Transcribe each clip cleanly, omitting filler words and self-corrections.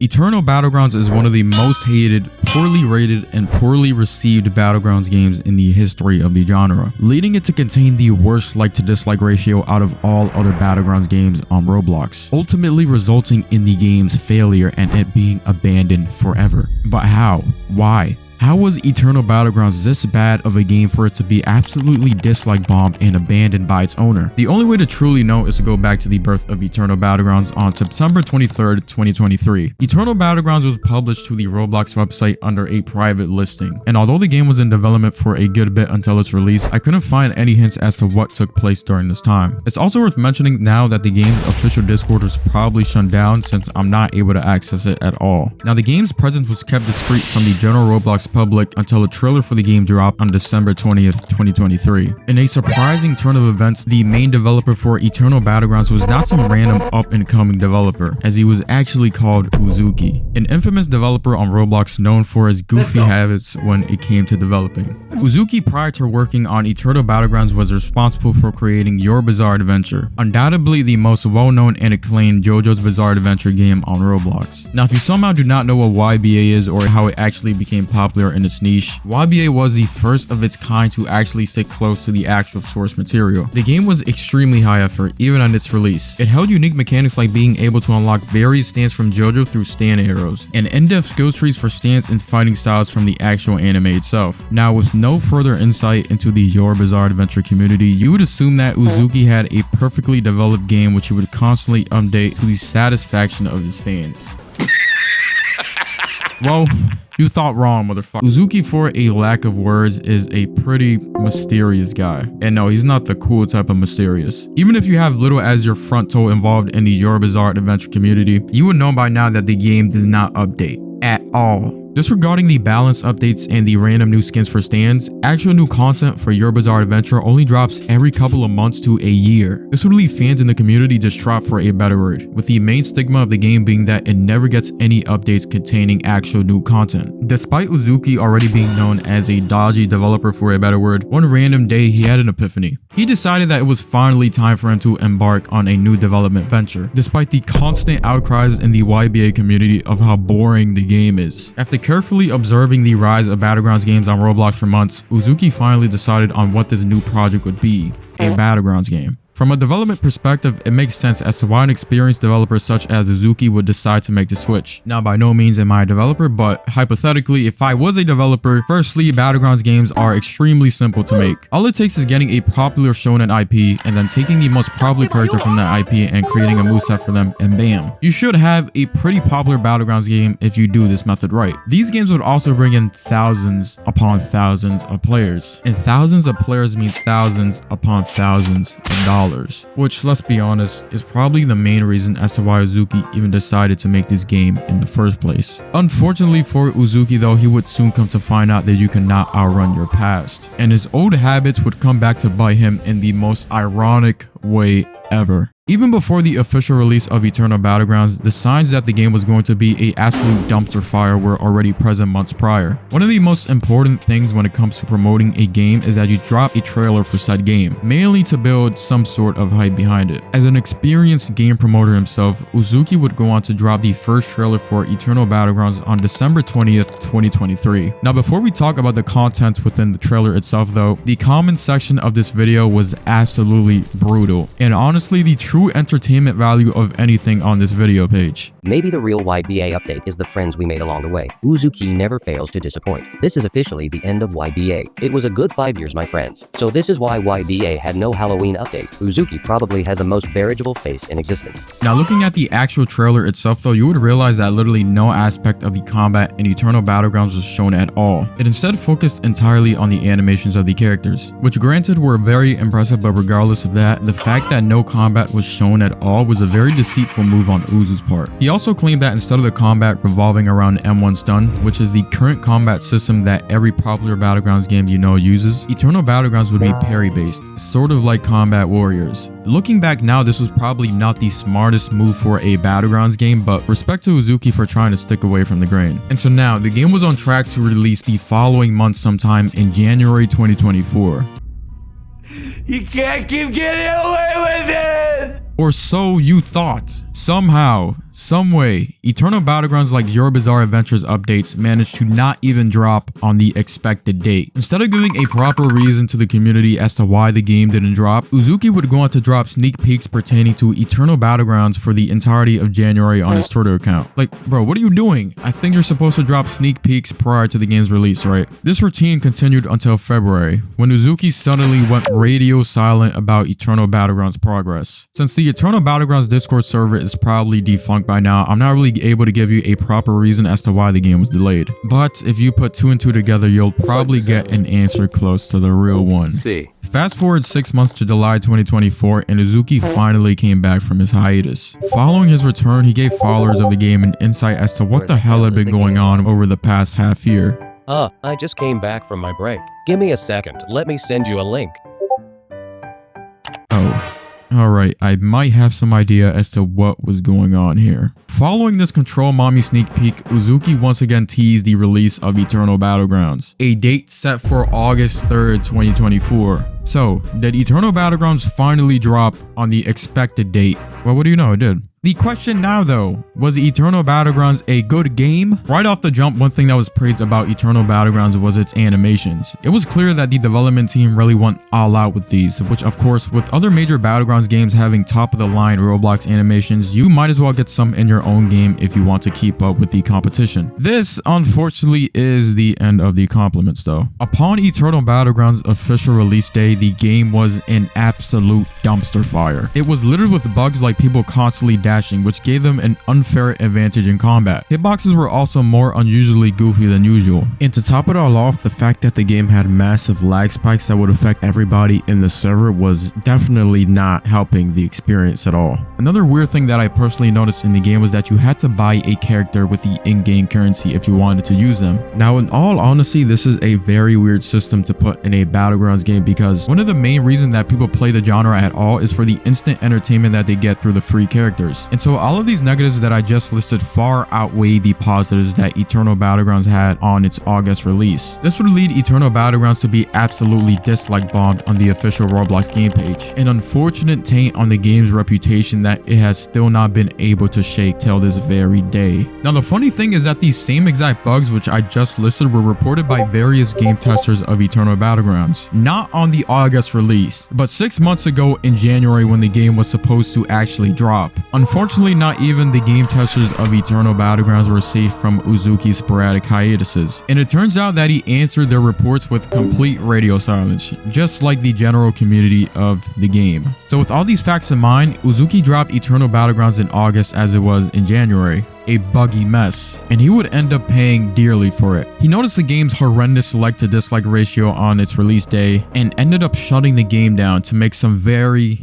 Eternal Battlegrounds is one of the most hated, poorly rated, and poorly received Battlegrounds games in the history of the genre, leading it to contain the worst like to dislike ratio out of all other Battlegrounds games on Roblox, ultimately resulting in the game's failure and it being abandoned forever. But how? Why? How was Eternal Battlegrounds this bad of a game for it to be absolutely dislike bombed and abandoned by its owner? The only way to truly know is to go back to the birth of Eternal Battlegrounds on September 23rd, 2023. Eternal Battlegrounds was published to the Roblox website under a private listing, and although the game was in development for a good bit until its release, I couldn't find any hints as to what took place during this time. It's also worth mentioning now that the game's official Discord was probably shut down since I'm not able to access it at all. Now, the game's presence was kept discreet from the general Roblox public until a trailer for the game dropped on December 20th, 2023. In a surprising turn of events, the main developer for Eternal Battlegrounds was not some random up-and-coming developer, as he was actually called Uzuki, an infamous developer on Roblox known for his goofy habits when it came to developing. Uzuki, prior to working on Eternal Battlegrounds, was responsible for creating Your Bizarre Adventure, undoubtedly the most well-known and acclaimed JoJo's Bizarre Adventure game on Roblox. Now, if you somehow do not know what YBA is or how it actually became popular in its niche, YBA was the first of its kind to actually stick close to the actual source material. The game was extremely high effort, even on its release. It held unique mechanics like being able to unlock various stands from JoJo through stand arrows, and in-depth skill trees for stands and fighting styles from the actual anime itself. Now, with no further insight into the Your Bizarre Adventure community, you would assume that Uzuki had a perfectly developed game which he would constantly update to the satisfaction of his fans. Well, you thought wrong, motherfucker. Uzuki, for a lack of words, is a pretty mysterious guy. And no, he's not the cool type of mysterious. Even if you have little as your front toe involved in the Your Bizarre Adventure community, you would know by now that the game does not update at all. Disregarding the balance updates and the random new skins for stands, actual new content for Your Bizarre Adventure only drops every couple of months to a year. This would leave fans in the community distraught, for a better word, with the main stigma of the game being that it never gets any updates containing actual new content. Despite Uzuki already being known as a dodgy developer, for a better word, one random day he had an epiphany. He decided that it was finally time for him to embark on a new development venture, despite the constant outcries in the YBA community of how boring the game is. After carefully observing the rise of Battlegrounds games on Roblox for months, Uzuki finally decided on what this new project would be: a Battlegrounds game. From a development perspective, it makes sense as to why an experienced developer such as Uzuki would decide to make the switch. Now, by no means am I a developer, but hypothetically, if I was a developer, firstly, Battlegrounds games are extremely simple to make. All it takes is getting a popular shonen IP and then taking the most popular character from that IP and creating a moveset for them, and bam. You should have a pretty popular Battlegrounds game if you do this method right. These games would also bring in thousands upon thousands of players, and thousands of players means thousands upon thousands of dollars. Which, let's be honest, is probably the main reason as to why Uzuki even decided to make this game in the first place. Unfortunately for Uzuki though, he would soon come to find out that you cannot outrun your past, and his old habits would come back to bite him in the most ironic way ever. Even before the official release of Eternal Battlegrounds, the signs that the game was going to be an absolute dumpster fire were already present months prior. One of the most important things when it comes to promoting a game is that you drop a trailer for said game, mainly to build some sort of hype behind it. As an experienced game promoter himself, Uzuki would go on to drop the first trailer for Eternal Battlegrounds on December 20th, 2023. Now, before we talk about the content within the trailer itself though, the comment section of this video was absolutely brutal, and honestly the true entertainment value of anything on this video page. Maybe the real YBA update is the friends we made along the way. Uzuki never fails to disappoint. This is officially the end of YBA. It was a good 5 years, my friends. So this is why YBA had no Halloween update. Uzuki probably has the most marriageable face in existence. Now, looking at the actual trailer itself though, you would realize that literally no aspect of the combat in Eternal Battlegrounds was shown at all. It instead focused entirely on the animations of the characters, which granted were very impressive, but regardless of that, the fact that no combat was shown at all was a very deceitful move on Uzu's part. He also claimed that instead of the combat revolving around M1 stun, which is the current combat system that every popular Battlegrounds game you know uses, Eternal Battlegrounds would be parry based, sort of like Combat Warriors. Looking back now, this was probably not the smartest move for a Battlegrounds game, but respect to Uzuki for trying to stick away from the grain. And so now, the game was on track to release the following month sometime in January 2024. You can't keep getting away with it! Or so you thought. Somehow, some way, Eternal Battlegrounds like Your Bizarre Adventures updates managed to not even drop on the expected date. Instead of giving a proper reason to the community as to why the game didn't drop, Uzuki would go on to drop sneak peeks pertaining to Eternal Battlegrounds for the entirety of January on his Twitter account. Like, bro, what are you doing? I think you're supposed to drop sneak peeks prior to the game's release, right? This routine continued until February, when Uzuki suddenly went radio silent about Eternal Battlegrounds progress. Since the Eternal Battlegrounds Discord server is probably defunct by now, I'm not really able to give you a proper reason as to why the game was delayed. But if you put 2 and 2 together, you'll probably get an answer close to the real one. Fast forward 6 months to July 2024, and Uzuki finally came back from his hiatus. Following his return, he gave followers of the game an insight as to what the hell had been going on over the past half year. I just came back from my break. Give me a second, let me send you a link. Oh. Alright, I might have some idea as to what was going on here. Following this Control Mommy sneak peek, Uzuki once again teased the release of Eternal Battlegrounds, a date set for August 3rd, 2024. So, did Eternal Battlegrounds finally drop on the expected date? Well, what do you know, it did. The question now though, was Eternal Battlegrounds a good game? Right off the jump, one thing that was praised about Eternal Battlegrounds was its animations. It was clear that the development team really went all out with these, which of course, with other major Battlegrounds games having top of the line Roblox animations, you might as well get some in your own game if you want to keep up with the competition. This, unfortunately, is the end of the compliments though. Upon Eternal Battlegrounds' official release day, the game was an absolute dumpster fire. It was littered with bugs like people constantly dashing, which gave them an unfair advantage in combat. Hitboxes were also more unusually goofy than usual. And to top it all off, the fact that the game had massive lag spikes that would affect everybody in the server was definitely not helping the experience at all. Another weird thing that I personally noticed in the game was that you had to buy a character with the in-game currency if you wanted to use them. Now, in all honesty, this is a very weird system to put in a Battlegrounds game because one of the main reasons that people play the genre at all is for the instant entertainment that they get through the free characters. And so all of these negatives that I just listed far outweigh the positives that Eternal Battlegrounds had on its August release. This would lead Eternal Battlegrounds to be absolutely dislike bombed on the official Roblox game page. An unfortunate taint on the game's reputation that it has still not been able to shake till this very day. Now the funny thing is that these same exact bugs which I just listed were reported by various game testers of Eternal Battlegrounds, not on the August release, but 6 months ago in January when the game was supposed to actually drop. Unfortunately, not even the game testers of Eternal Battlegrounds were safe from Uzuki's sporadic hiatuses, and it turns out that he answered their reports with complete radio silence, just like the general community of the game. So with all these facts in mind, Uzuki dropped Eternal Battlegrounds in August as it was in January. A buggy mess, and he would end up paying dearly for it. He noticed the game's horrendous like to dislike ratio on its release day and ended up shutting the game down to make some very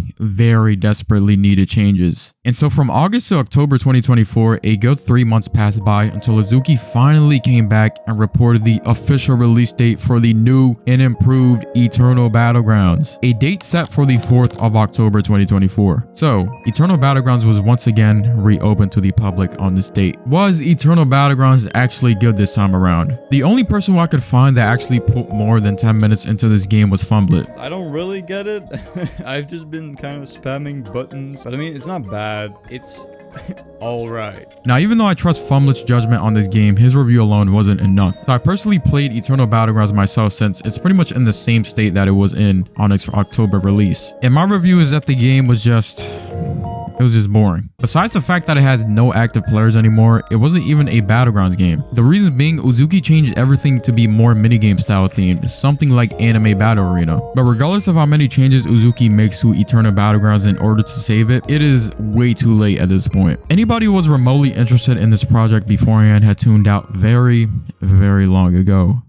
desperately needed changes. And so from August to October 2024, a good 3 months passed by until Uzuki finally came back and reported the official release date for the new and improved Eternal Battlegrounds, a date set for the 4th of October 2024. So Eternal Battlegrounds was once again reopened to the public on this date. Was Eternal Battlegrounds actually good this time around? The only person who I could find that actually put more than 10 minutes into this game was Fumblet. I don't really get it. I've just been kind of spamming buttons, but I mean, it's not bad. It's alright. Now, even though I trust Fumblet's judgment on this game, his review alone wasn't enough. So I personally played Eternal Battlegrounds myself since it's pretty much in the same state that it was in on its October release. And my review is that the game was just boring. Besides the fact that it has no active players anymore, it wasn't even a Battlegrounds game. The reason being, Uzuki changed everything to be more minigame style themed, something like Anime Battle Arena. But regardless of how many changes Uzuki makes to Eternal Battlegrounds in order to save it, it is way too late at this point. Anybody who was remotely interested in this project beforehand had tuned out very long ago.